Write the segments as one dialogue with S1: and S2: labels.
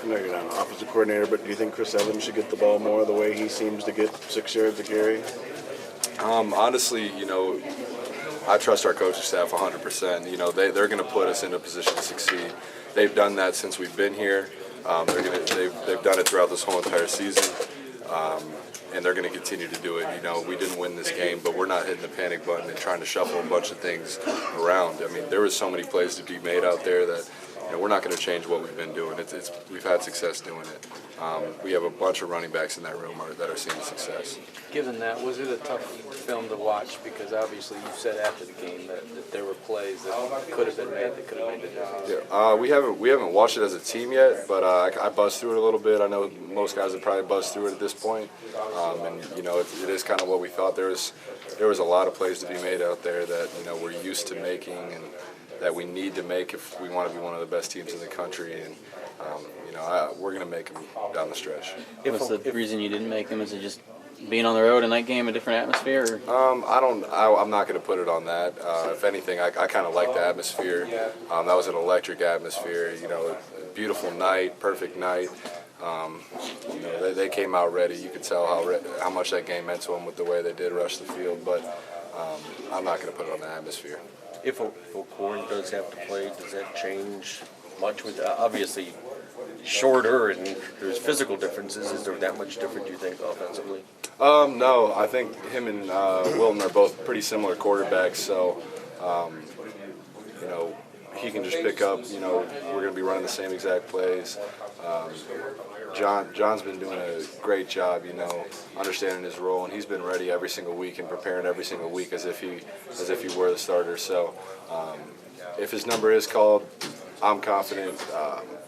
S1: I know you're not an offensive coordinator, but do you think Chris Evans should get the ball more the way he seems to get 6 yards a carry?
S2: Honestly, I trust our coaching staff 100%. They're going to put us in a position to succeed. They've done that since we've been here. They've done it throughout this whole entire season, and they're going to continue to do it. We didn't win this game, but we're not hitting the panic button and trying to shuffle a bunch of things around. I mean, there was so many plays to be made out there that we're not going to change what we've been doing. We've had success doing it. We have a bunch of running backs in that room that are seeing success.
S3: Given that, was it a tough film to watch? Because obviously you said after the game that there were plays that could have been made that could have made the difference.
S2: Yeah, we haven't watched it as a team yet, but I buzzed through it a little bit. I know most guys have probably buzzed through it at this point, and it is kind of what we thought. There was a lot of plays to be made out there that we're used to making and that we need to make if we want to be one of the best teams in the country, and we're going to make them down the stretch.
S4: What's the reason you didn't make them? Is it just being on the road, a night game, a different atmosphere? Or?
S2: I'm not going to put it on that. If anything, I kind of like the atmosphere. That was an electric atmosphere. A beautiful night, perfect night. They came out ready. You could tell how much that game meant to them with the way they did rush the field. But I'm not going to put it on the atmosphere.
S5: If O'Korn does have to play, does that change much? With obviously shorter and there's physical differences. Is there that much different, do you think, offensively?
S2: No, I think him and Wilton are both pretty similar quarterbacks. So, he can just pick up. We're going to be running the same exact plays. John's been doing a great job, understanding his role, and he's been ready every single week and preparing every single week as if he were the starter. So, if his number is called, I'm confident.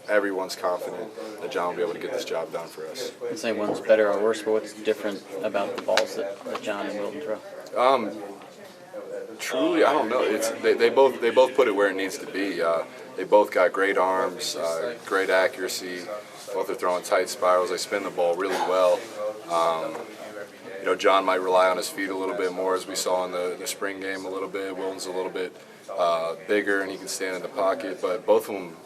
S2: Everyone's confident that John will be able to get this job done for us.
S4: I'd say one's better or worse, but what's different about the balls that John and Wilton throw?
S2: Truly, I don't know. They both put it where it needs to be. They both got great arms, great accuracy. Both are throwing tight spirals. They spin the ball really well. John might rely on his feet a little bit more, as we saw in the spring game a little bit. Wilton's a little bit bigger, and he can stand in the pocket. But both of them,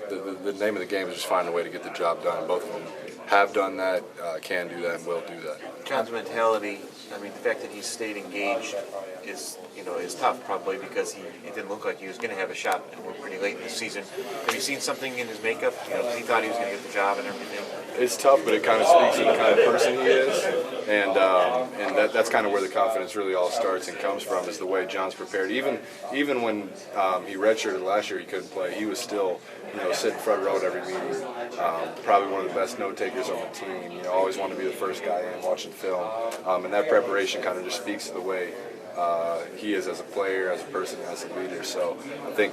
S2: the name of the game is just finding a way to get the job done. Both of them have done that, can do that, and will do that.
S6: John's mentality, the fact that he stayed engaged is tough probably because it didn't look like he was going to have a shot, and we're pretty late in the season. Have you seen something in his makeup? Because he thought he was going to get the job and everything.
S2: It's tough, but it kind of speaks to the kind of person he is, and that's kind of where the confidence really all starts and comes from, is the way John's prepared. Even when he redshirted last year, he couldn't play. He was still, sitting front row at every meeting. Probably one of the best note takers on the team. Always wanted to be the first guy in watching film, and that preparation kind of just speaks to the way he is as a player, as a person, as a leader. So I think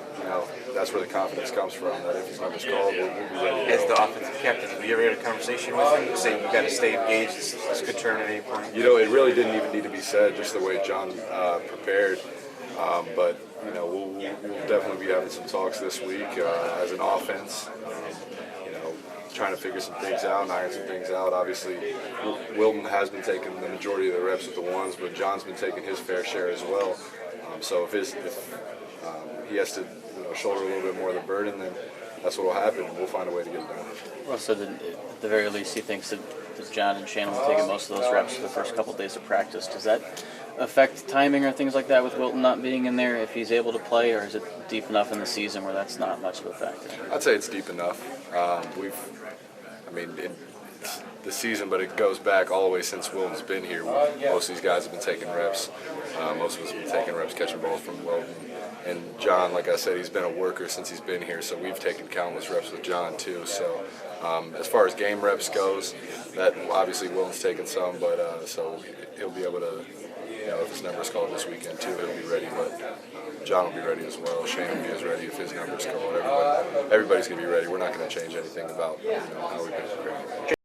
S2: that's where the confidence comes from. That if his number's called, we'll be ready.
S6: As the offensive captain, have you ever had a conversation with him saying you got to stay engaged? This could turn at any point.
S2: It really didn't even need to be said, just the way John prepared. But we'll definitely be having some talks this week as an offense. Trying to figure some things out and iron some things out. Obviously, Wilton has been taking the majority of the reps with the ones, but John's been taking his fair share as well. So if he has to shoulder a little bit more of the burden, then that's what will happen, and we'll find a way to get it done.
S4: Well, so at the very least, he thinks that John and Shannon will take most of those reps for the first couple of days of practice. Does that affect timing or things like that with Wilton not being in there if he's able to play, or is it deep enough in the season where that's not much of a factor?
S2: I'd say it's deep enough. The season, but it goes back all the way since Wilton's been here. Most of these guys have been taking reps. Most of us have been taking reps, catching balls from Wilton. And John, like I said, he's been a worker since he's been here, so we've taken countless reps with John too. So as far as game reps goes, that obviously Wilton's taken some, but so he'll be able to, if his number's called this weekend too, he'll be ready. But John will be ready as well. Shane will be as ready if his number's called. Everybody's going to be ready. We're not going to change anything about how we've been preparing.